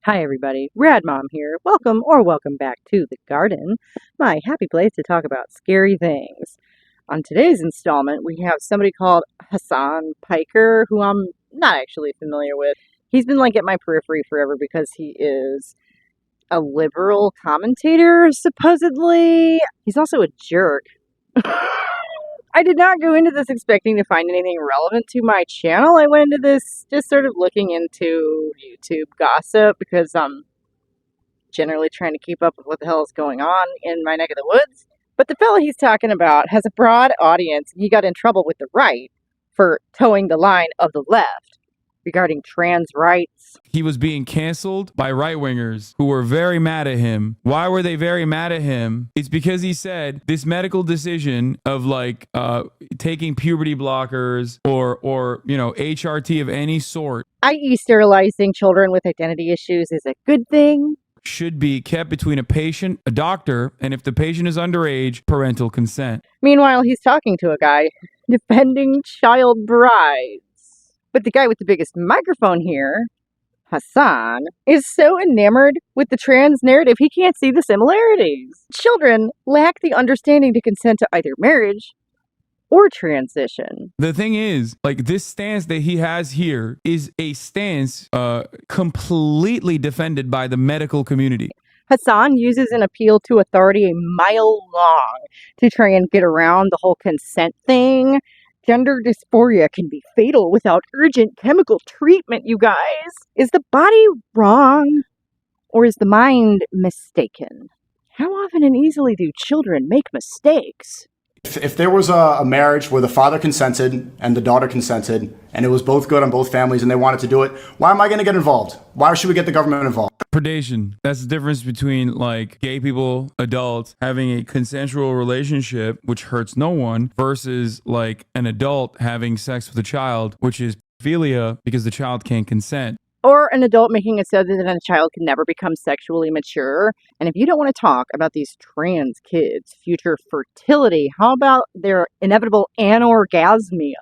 Hi everybody, Rad Mom here. Welcome back to the garden, my happy place to talk about scary things. On today's installment, we have somebody called Hasan Piker, who I'm not actually familiar with. He's been like at my periphery forever because he is a liberal commentator, supposedly. He's also a jerk. I did not go into this expecting to find anything relevant to my channel. I went into this just sort of looking into YouTube gossip because I'm generally trying to keep up with what the hell is going on in my neck of the woods. But the fellow he's talking about has a broad audience. He got in trouble with the right for towing the line of the left regarding trans rights. He was being canceled by right-wingers who were very mad at him. Why were they very mad at him? It's because he said this medical decision of taking puberty blockers or HRT of any sort, i.e. sterilizing children with identity issues, is a good thing. Should be kept between a patient, a doctor, and if the patient is underage, parental consent. Meanwhile, he's talking to a guy defending child brides. But the guy with the biggest microphone here, Hasan, is so enamored with the trans narrative he can't see the similarities. Children lack the understanding to consent to either marriage or transition. The thing is, this stance that he has here is a stance completely defended by the medical community. Hasan uses an appeal to authority a mile long to try and get around the whole consent thing. Gender dysphoria can be fatal without urgent chemical treatment, you guys. Is the body wrong or is the mind mistaken? How often and easily do children make mistakes? If there was a marriage where the father consented and the daughter consented and it was both good on both families and they wanted to do it, why am I going to get involved? Why should we get the government involved? Predation. That's the difference between gay people, adults, having a consensual relationship, which hurts no one, versus an adult having sex with a child, which is pedophilia because the child can't consent. Or an adult making it so that a child can never become sexually mature. And if you don't want to talk about these trans kids' future fertility, how about their inevitable anorgasmia?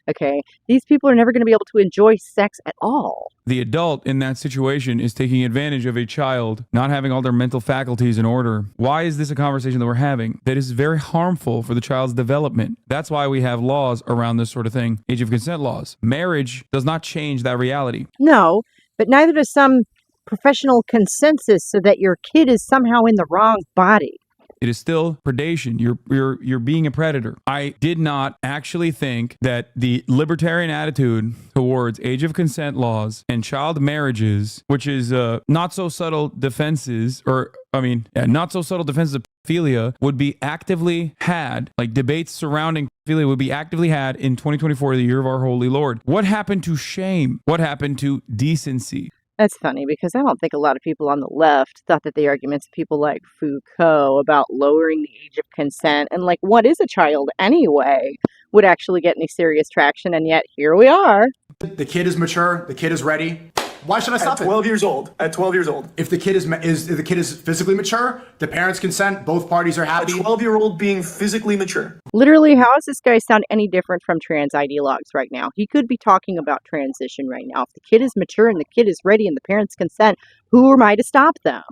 Okay, these people are never going to be able to enjoy sex at all. The adult in that situation is taking advantage of a child not having all their mental faculties in order. Why is this a conversation that we're having? That is very harmful for the child's development. That's why we have laws around this sort of thing. Age of consent laws. Marriage does not change that reality. No, but neither does some professional consensus so that your kid is somehow in the wrong body. It is still predation. You're being a predator. I did not actually think that the libertarian attitude towards age of consent laws and child marriages, which is not so subtle defenses, not so subtle defenses of pedophilia, would be actively had, debates surrounding pedophilia would be actively had in 2024, the year of our holy Lord. What happened to shame? What happened to decency? That's funny because I don't think a lot of people on the left thought that the arguments of people like Foucault about lowering the age of consent and what is a child anyway would actually get any serious traction, and yet here we are. The kid is mature. The kid is ready. Why should I stop at 12 years old. At 12 years old. If the kid is physically mature, the parents consent, both parties are happy. A 12-year-old being physically mature. Literally, how does this guy sound any different from trans ideologues right now? He could be talking about transition right now. If the kid is mature and the kid is ready and the parents consent, who am I to stop them?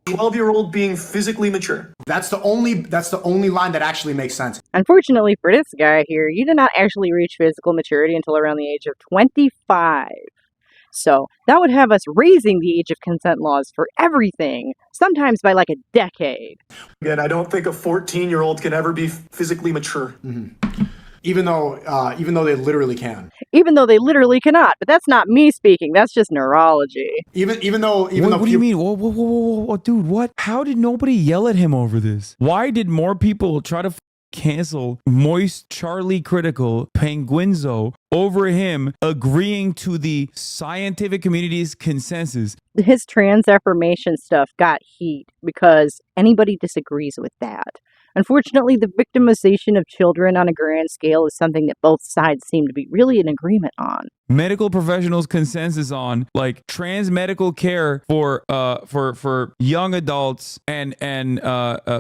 12-year-old being physically mature. That's the only line that actually makes sense. Unfortunately for this guy here, you did not actually reach physical maturity until around the age of 25. So that would have us raising the age of consent laws for everything, sometimes by a decade. Again, I don't think a 14-year-old can ever be physically mature. Mm-hmm. Even though they literally can. Even though they literally cannot, but that's not me speaking. That's just neurology. Even though. What do you mean? Whoa, dude! What? How did nobody yell at him over this? Why did more people try to cancel Moist Charlie Critical Penguinzo over him agreeing to the scientific community's consensus? His trans affirmation stuff got heat because anybody disagrees with that. Unfortunately, the victimization of children on a grand scale is something that both sides seem to be really in agreement on. Medical professionals' consensus on trans medical care for young adults and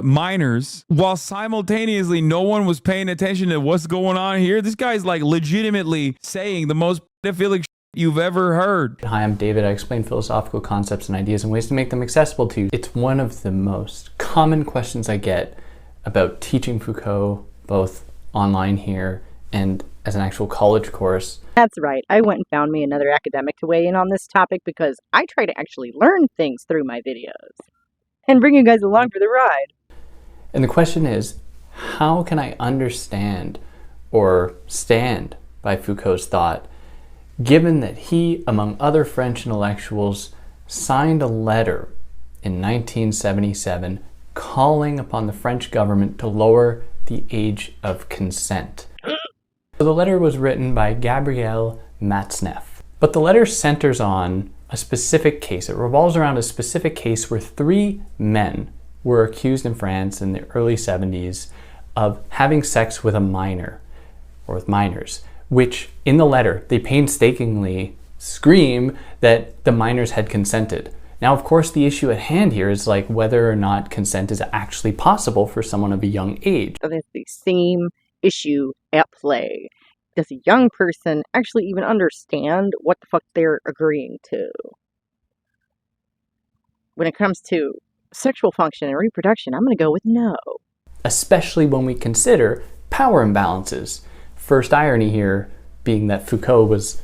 minors, while simultaneously no one was paying attention to what's going on here. This guy's legitimately saying the most pedophilic you've ever heard. Hi, I'm David. I explain philosophical concepts and ideas and ways to make them accessible to you. It's one of the most common questions I get about teaching Foucault, both online here and as an actual college course. That's right. I went and found me another academic to weigh in on this topic because I try to actually learn things through my videos and bring you guys along for the ride. And the question is, how can I understand or stand by Foucault's thought, given that he, among other French intellectuals, signed a letter in 1977 calling upon the French government to lower the age of consent? So the letter was written by Gabriel Matzneff, but the letter centers on a specific case. It revolves around a specific case where 3 men were accused in France in the early 70s of having sex with a minor, or with minors, which in the letter they painstakingly scream that the minors had consented. Now, of course, the issue at hand here is like whether or not consent is actually possible for someone of a young age. That's the same issue at play. Does a young person actually even understand what the fuck they're agreeing to? When it comes to sexual function and reproduction, I'm going to go with no. Especially when we consider power imbalances. First irony here being that Foucault was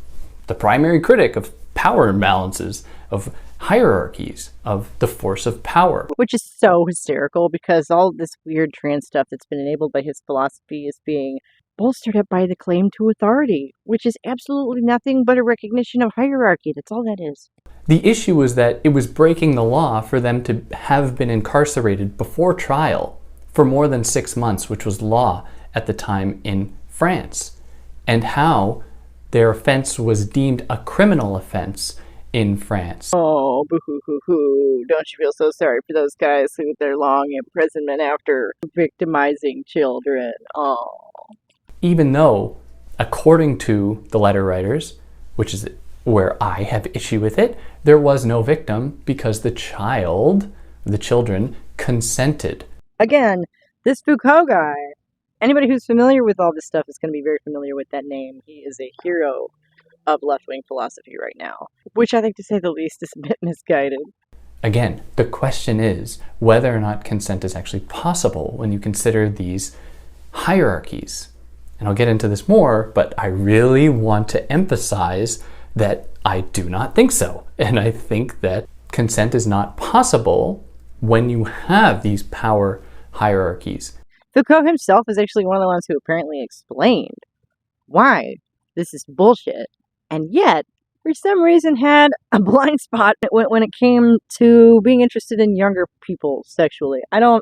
the primary critic of power imbalances, of hierarchies, of the force of power. Which is so hysterical because all this weird trans stuff that's been enabled by his philosophy is being bolstered up by the claim to authority, which is absolutely nothing but a recognition of hierarchy. That's all that is. The issue was that it was breaking the law for them to have been incarcerated before trial for more than 6 months, which was law at the time in France, and how their offense was deemed a criminal offense in France. Oh, boo-hoo-hoo-hoo. Don't you feel so sorry for those guys with their long imprisonment after victimizing children? Oh. Even though, according to the letter writers, which is where I have issue with it, there was no victim because the children consented. Again, this Foucault guy, anybody who's familiar with all this stuff is going to be very familiar with that name. He is a hero of left-wing philosophy right now, which I think, to say the least, is a bit misguided. Again, the question is whether or not consent is actually possible when you consider these hierarchies. And I'll get into this more, but I really want to emphasize that I do not think so. And I think that consent is not possible when you have these power hierarchies. Foucault himself is actually one of the ones who apparently explained why this is bullshit, and yet, for some reason, had a blind spot when it came to being interested in younger people sexually. I'm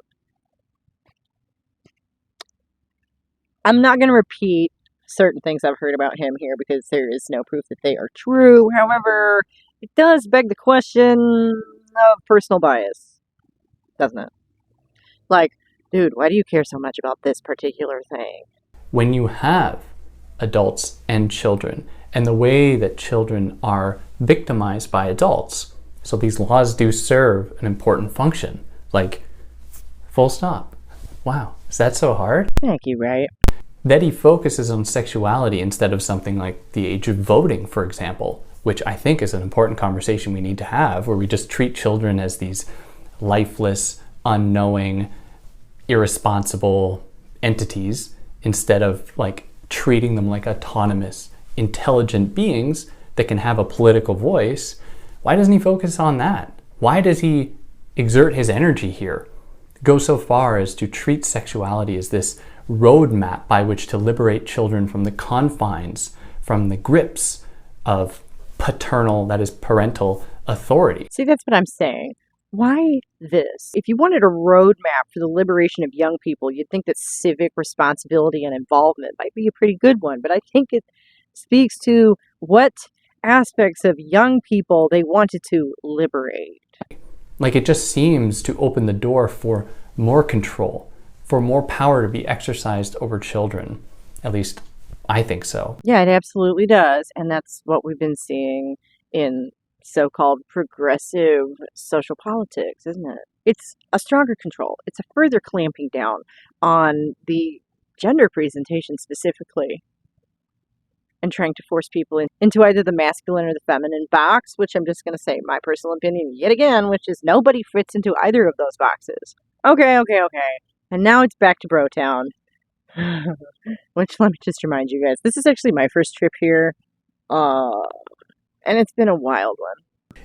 not going to repeat certain things I've heard about him here because there is no proof that they are true. However, it does beg the question of personal bias, doesn't it? Like, dude, why do you care so much about this particular thing? When you have adults and children, and the way that children are victimized by adults, so these laws do serve an important function, like, full stop. Wow, is that so hard? Thank you, right? That he focuses on sexuality instead of something like the age of voting, for example, which I think is an important conversation we need to have, where we just treat children as these lifeless, unknowing, irresponsible entities instead of like treating them like autonomous, intelligent beings that can have a political voice. Why doesn't he focus on that? Why does he exert his energy here? Go so far as to treat sexuality as this roadmap by which to liberate children from the confines, from the grips of parental authority. See, that's what I'm saying. Why this? If you wanted a roadmap for the liberation of young people, you'd think that civic responsibility and involvement might be a pretty good one, but I think it speaks to what aspects of young people they wanted to liberate. Like, it just seems to open the door for more control, for more power to be exercised over children. At least I think so. Yeah, it absolutely does. And that's what we've been seeing in so-called progressive social politics, isn't it? It's a stronger control. It's a further clamping down on the gender presentation specifically. And and trying to force people into either the masculine or the feminine box, which I'm just going to say my personal opinion yet again, which is nobody fits into either of those boxes. Okay. And now it's back to Brotown. Which, let me just remind you guys, this is actually my first trip here, and it's been a wild one.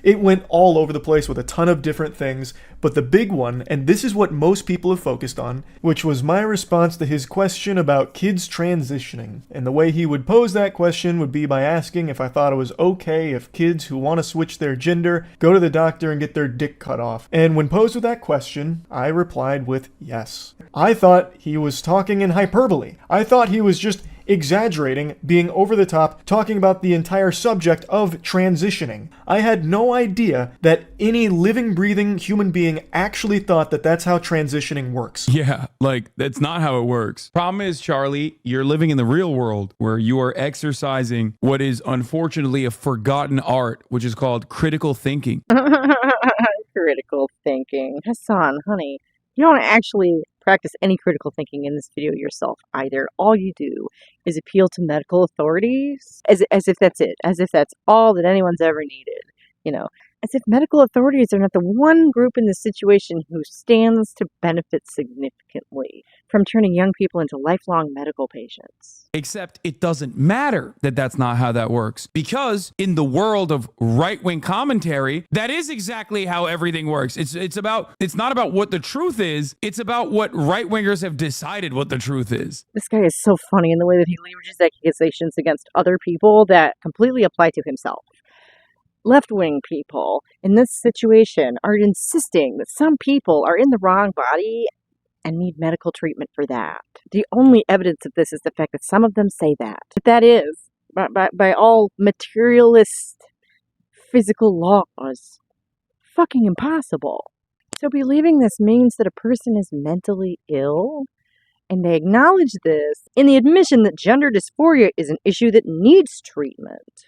It went all over the place with a ton of different things, but the big one, and this is what most people have focused on, which was my response to his question about kids transitioning. And the way he would pose that question would be by asking if I thought it was okay if kids who want to switch their gender go to the doctor and get their dick cut off. And when posed with that question, I replied with yes. I thought he was talking in hyperbole. I thought he was just exaggerating, being over the top, talking about the entire subject of transitioning. I had no idea that any living, breathing human being actually thought that that's how transitioning works. Yeah, like that's not how it works. Problem is, Charlie, you're living in the real world where you are exercising what is unfortunately a forgotten art, which is called critical thinking. Critical thinking. Hasan, honey, you don't actually practice any critical thinking in this video yourself either. All you do is appeal to medical authorities as if that's it, as if that's all that anyone's ever needed, as if medical authorities are not the one group in this situation who stands to benefit significantly from turning young people into lifelong medical patients. Except it doesn't matter that that's not how that works, because in the world of right-wing commentary, that is exactly how everything works. It's not about what the truth is, it's about what right-wingers have decided what the truth is. This guy is so funny in the way that he leverages accusations against other people that completely apply to himself. Left-wing people in this situation are insisting that some people are in the wrong body and need medical treatment for that. The only evidence of this is the fact that some of them say that. But that is, by all materialist physical laws, fucking impossible. So believing this means that a person is mentally ill, and they acknowledge this in the admission that gender dysphoria is an issue that needs treatment.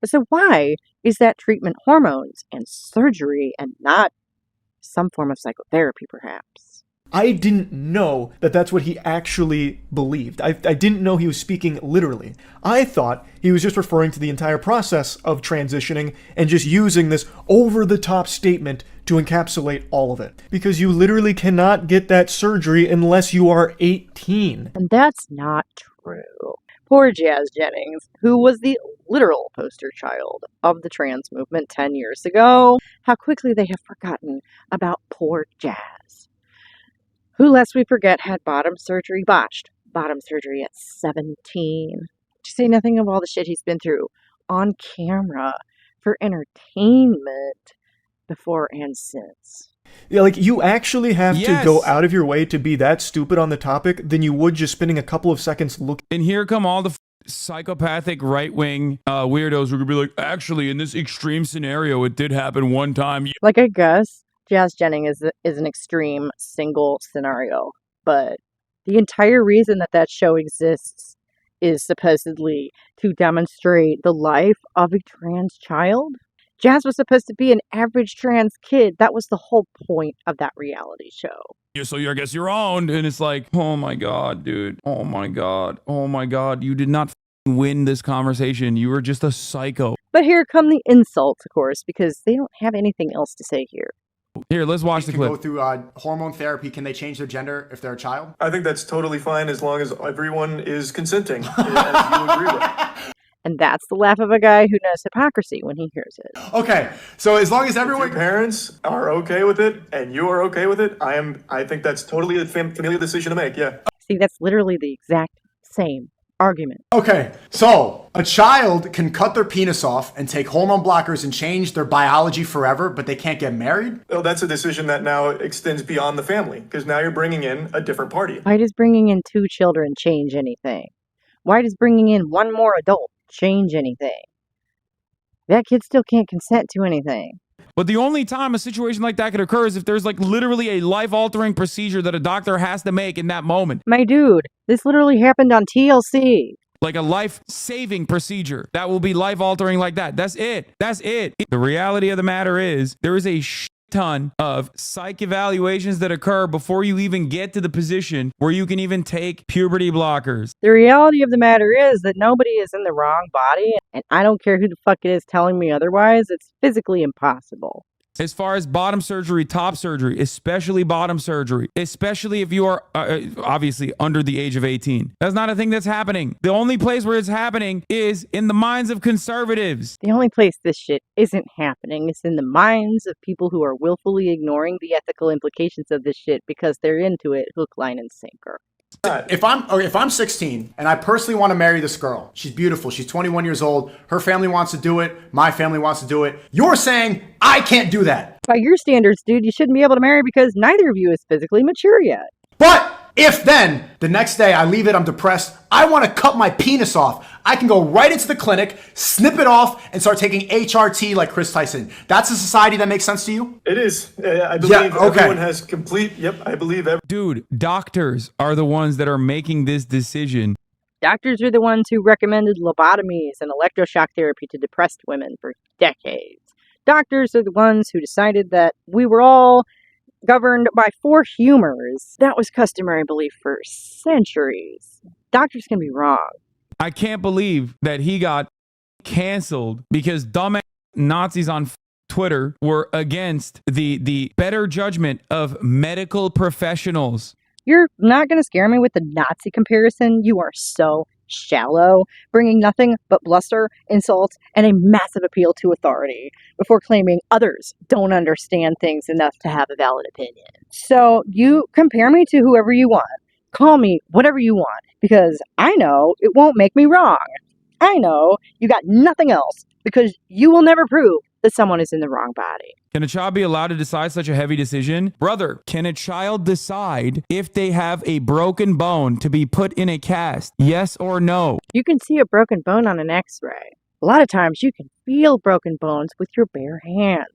So why is that treatment hormones and surgery and not some form of psychotherapy, perhaps? I didn't know that that's what he actually believed. I didn't know he was speaking literally. I thought he was just referring to the entire process of transitioning and just using this over-the-top statement to encapsulate all of it. Because you literally cannot get that surgery unless you are 18. And that's not true. Poor Jazz Jennings, who was the literal poster child of the trans movement 10 years ago. How quickly they have forgotten about poor Jazz, who, lest we forget, had botched bottom surgery at 17. To say nothing of all the shit he's been through on camera for entertainment before and since. Yeah, like, you actually have Yes. to go out of your way to be that stupid on the topic than you would just spending a couple of seconds looking. And here come all the psychopathic right-wing weirdos who could be like, actually, in this extreme scenario, it did happen one time. Like, I guess Jazz Jennings is an extreme single scenario, but the entire reason that show exists is supposedly to demonstrate the life of a trans child. Jazz was supposed to be an average trans kid. That was the whole point of that reality show. Yeah, so I guess you're owned. And it's like, oh my God, dude. Oh my God. Oh my God. You did not win this conversation. You were just a psycho. But here come the insults, of course, because they don't have anything else to say here. Here, let's watch the Can go clip. through hormone therapy. Can they change their gender if they're a child? I think that's totally fine as long as everyone is consenting, as you agree with. And that's the laugh of a guy who knows hypocrisy when he hears it. Okay, so as long as If everyone... your parents are okay with it and you are okay with it, I think that's totally a familial decision to make, yeah. See, that's literally the exact same argument. Okay, so a child can cut their penis off and take hormone blockers and change their biology forever, but they can't get married? Well, that's a decision that now extends beyond the family, because now you're bringing in a different party. Why does bringing in 2 children change anything? Why does bringing in 1 more adult change anything? That kid still can't consent to anything. But the only time a situation like that could occur is if there's like literally a life-altering procedure that a doctor has to make in that moment. My dude, this literally happened on TLC. Like a life-saving procedure that will be life-altering like that. That's it. That's it. The reality of the matter is there is a ton of psych evaluations that occur before you even get to the position where you can even take puberty blockers. The reality of the matter is that nobody is in the wrong body, and I don't care who the fuck it is telling me otherwise. It's physically impossible. As far as bottom surgery, top surgery, especially bottom surgery, especially if you are obviously under the age of 18. That's not a thing that's happening. The only place where it's happening is in the minds of conservatives. The only place this shit isn't happening is in the minds of people who are willfully ignoring the ethical implications of this shit because they're into it hook, line, and sinker. If I'm 16 and I personally want to marry this girl, she's beautiful, she's 21 years old, her family wants to do it, my family wants to do it. You're saying I can't do that. By your standards, dude, you shouldn't be able to marry because neither of you is physically mature yet. But if then the next day I leave it, I'm depressed, I want to cut my penis off, I can go right into the clinic, snip it off, and start taking HRT like Chris Tyson. That's a society that makes sense to you? It is. I believe okay. everyone has complete. Yep, I believe every. Dude, doctors are the ones that are making this decision. Doctors are the ones who recommended lobotomies and electroshock therapy to depressed women for decades. Doctors are the ones who decided that we were all governed by four humors. That was customary belief for centuries. Doctors can be wrong. I can't believe that he got canceled because dumbass Nazis on Twitter were against the better judgment of medical professionals. You're not going to scare me with the Nazi comparison. You are so shallow, bringing nothing but bluster, insults, and a massive appeal to authority before claiming others don't understand things enough to have a valid opinion. So you compare me to whoever you want. Call me whatever you want, because I know it won't make me wrong. I know you got nothing else, because you will never prove that someone is in the wrong body. Can a child be allowed to decide such a heavy decision? Brother, can a child decide if they have a broken bone to be put in a cast? Yes or no? You can see a broken bone on an x-ray. A lot of times you can feel broken bones with your bare hands.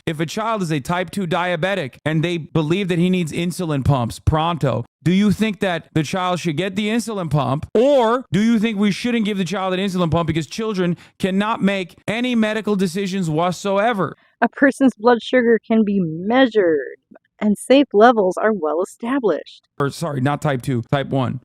If a child is a type 2 diabetic and they believe that he needs insulin pumps pronto, do you think that the child should get the insulin pump? Or do you think we shouldn't give the child an insulin pump because children cannot make any medical decisions whatsoever? A person's blood sugar can be measured, and safe levels are well established. Or sorry, not type 2, type 1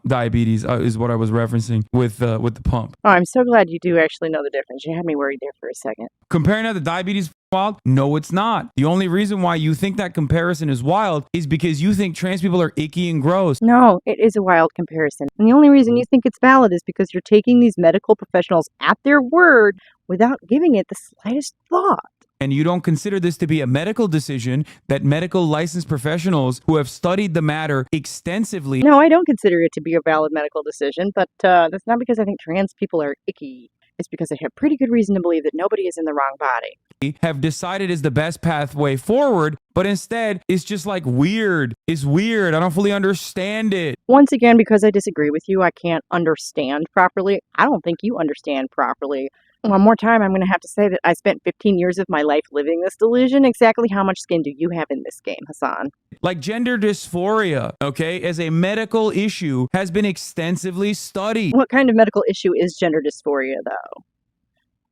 diabetes is what I was referencing with the pump. Oh, I'm so glad you do actually know the difference. You had me worried there for a second. Comparing that to diabetes wild? No, it's not. The only reason why you think that comparison is wild is because you think trans people are icky and gross. No, it is a wild comparison. And the only reason you think it's valid is because you're taking these medical professionals at their word without giving it the slightest thought. And you don't consider this to be a medical decision that medical licensed professionals who have studied the matter extensively. No, I don't consider it to be a valid medical decision, but that's not because I think trans people are icky. It's because I have pretty good reason to believe that nobody is in the wrong body. Have decided is the best pathway forward, but instead it's just like weird. It's weird. I don't fully understand it. Once again, because I disagree with you, I can't understand properly. I don't think you understand properly. One more time, I'm going to have to say that I spent 15 years of my life living this delusion. Exactly how much skin do you have in this game, Hasan? Like gender dysphoria, okay, as a medical issue has been extensively studied. What kind of medical issue is gender dysphoria, though?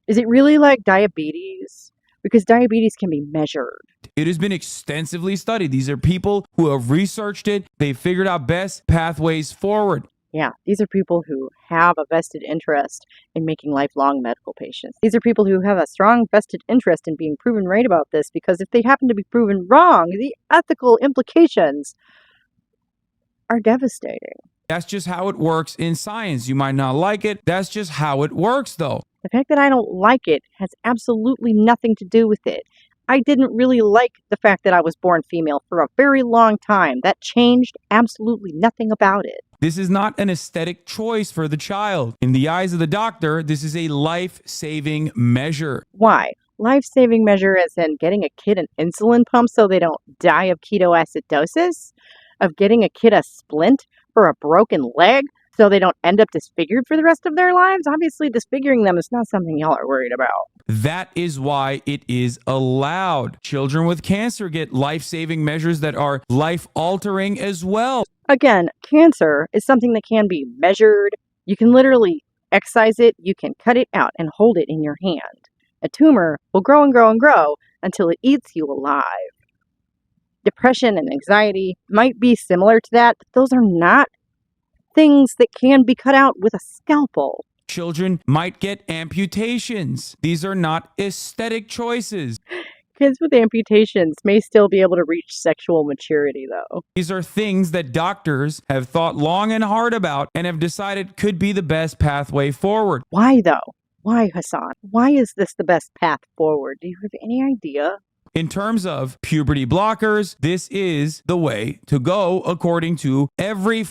Is it really like diabetes? Because diabetes can be measured. It has been extensively studied. These are people who have researched it. They figured out best pathways forward. Yeah, these are people who have a vested interest in making lifelong medical patients. These are people who have a strong vested interest in being proven right about this, because if they happen to be proven wrong, the ethical implications are devastating. That's just how it works in science. You might not like it. That's just how it works, though. The fact that I don't like it has absolutely nothing to do with it. I didn't really like the fact that I was born female for a very long time. That changed absolutely nothing about it. This is not an aesthetic choice for the child. In the eyes of the doctor, this is a life-saving measure. Why? Life-saving measure as in getting a kid an insulin pump so they don't die of ketoacidosis? Of getting a kid a splint for a broken leg so they don't end up disfigured for the rest of their lives? Obviously, disfiguring them is not something y'all are worried about. That is why it is allowed. Children with cancer get life-saving measures that are life-altering as well. Again, cancer is something that can be measured. You can literally excise it. You can cut it out and hold it in your hand. A tumor will grow and grow and grow until it eats you alive. Depression and anxiety might be similar to that, but those are not things that can be cut out with a scalpel. Children might get amputations. These are not aesthetic choices. Kids with amputations may still be able to reach sexual maturity, though. These are things that doctors have thought long and hard about and have decided could be the best pathway forward. Why, though? Why, Hasan? Why is this the best path forward? Do you have any idea? In terms of puberty blockers, this is the way to go according to every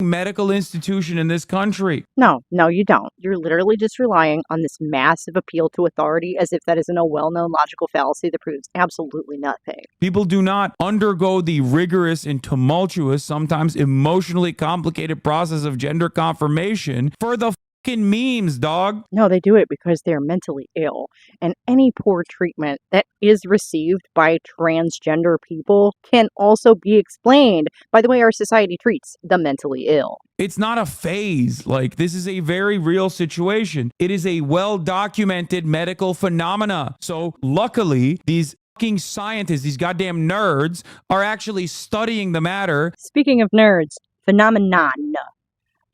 medical institution in this country. No, you don't. You're literally just relying on this massive appeal to authority as if that isn't a well-known logical fallacy that proves absolutely nothing. People do not undergo the rigorous and tumultuous, sometimes emotionally complicated process of gender confirmation for the fucking memes, dog. No, they do it because they're mentally ill. And any poor treatment that is received by transgender people can also be explained by the way our society treats the mentally ill. It's not a phase. Like, this is a very real situation. It is a well-documented medical phenomena. So luckily, these fucking scientists, these goddamn nerds, are actually studying the matter. Speaking of nerds, phenomenon.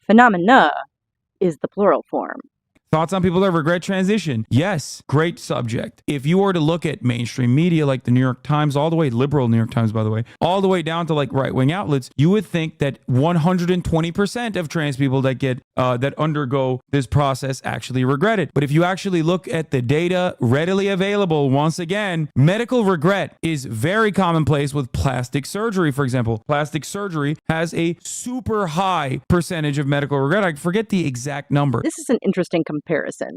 Phenomena is the plural form. Thoughts on people that regret transition? Yes, great subject. If you were to look at mainstream media like the New York Times, all the way liberal New York Times, by the way, all the way down to like right-wing outlets, you would think that 120% of trans people that get that undergo this process actually regret it. But if you actually look at the data readily available, once again, medical regret is very commonplace with plastic surgery, for example. Plastic surgery has a super high percentage of medical regret. I forget the exact number. This is an interesting comparison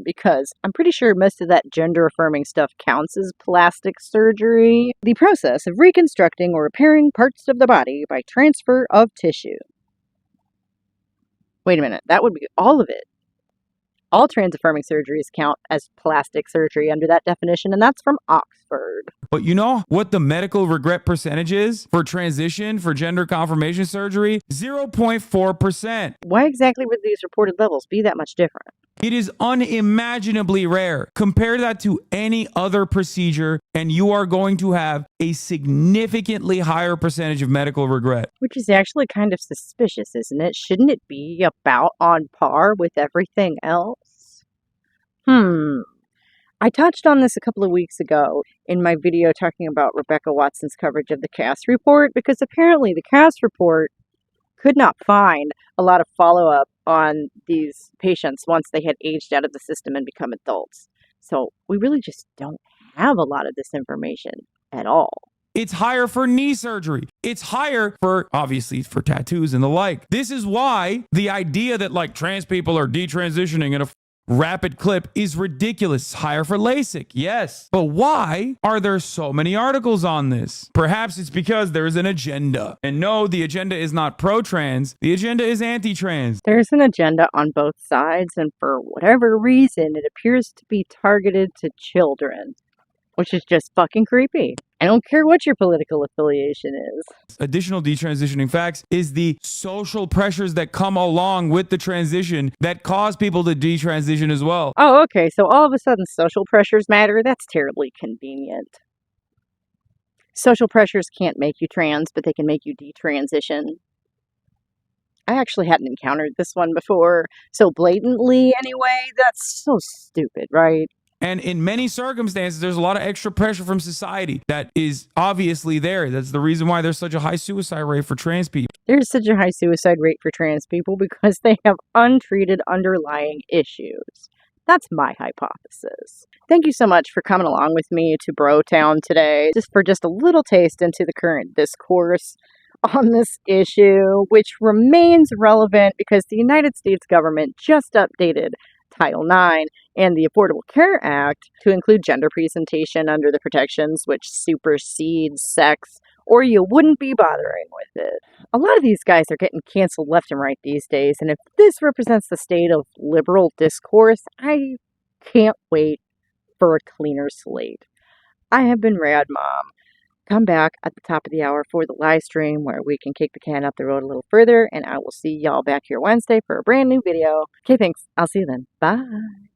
because I'm pretty sure most of that gender affirming stuff counts as plastic surgery. The process of reconstructing or repairing parts of the body by transfer of tissue. Wait a minute, that would be all of it. All trans-affirming surgeries count as plastic surgery under that definition, and that's from Oxford. But you know what the medical regret percentage is for transition, for gender confirmation surgery? 0.4%. Why exactly would these reported levels be that much different? It is unimaginably rare. Compare that to any other procedure, and you are going to have a significantly higher percentage of medical regret. Which is actually kind of suspicious, isn't it? Shouldn't it be about on par with everything else? I touched on this a couple of weeks ago in my video talking about Rebecca Watson's coverage of the Cass report, because apparently the Cass report could not find a lot of follow-up on these patients once they had aged out of the system and become adults. So we really just don't have a lot of this information at all. It's higher for knee surgery. It's higher for, obviously, for tattoos and the like. This is why the idea that like trans people are detransitioning in a rapid clip is ridiculous. It's higher for LASIK, yes. But why are there so many articles on this? Perhaps it's because there is an agenda. And no, the agenda is not pro-trans. The agenda is anti-trans. There's an agenda on both sides, and for whatever reason, it appears to be targeted to children, which is just fucking creepy. I don't care what your political affiliation is. Additional detransitioning facts is the social pressures that come along with the transition that cause people to detransition as well. Oh, okay, so all of a sudden social pressures matter? That's terribly convenient. Social pressures can't make you trans, but they can make you detransition. I actually hadn't encountered this one before, so blatantly anyway. That's so stupid, right? And in many circumstances, there's a lot of extra pressure from society that is obviously there. That's the reason why there's such a high suicide rate for trans people. There's such a high suicide rate for trans people because they have untreated underlying issues. That's my hypothesis. Thank you so much for coming along with me to Brotown today, just for a little taste into the current discourse on this issue, which remains relevant because the United States government just updated Title IX and the Affordable Care Act to include gender presentation under the protections, which supersedes sex, or you wouldn't be bothering with it. A lot of these guys are getting canceled left and right these days, and if this represents the state of liberal discourse, I can't wait for a cleaner slate. I have been Rad Mom. Come back at the top of the hour for the live stream where we can kick the can up the road a little further, and I will see y'all back here Wednesday for a brand new video. Okay, thanks. I'll see you then. Bye.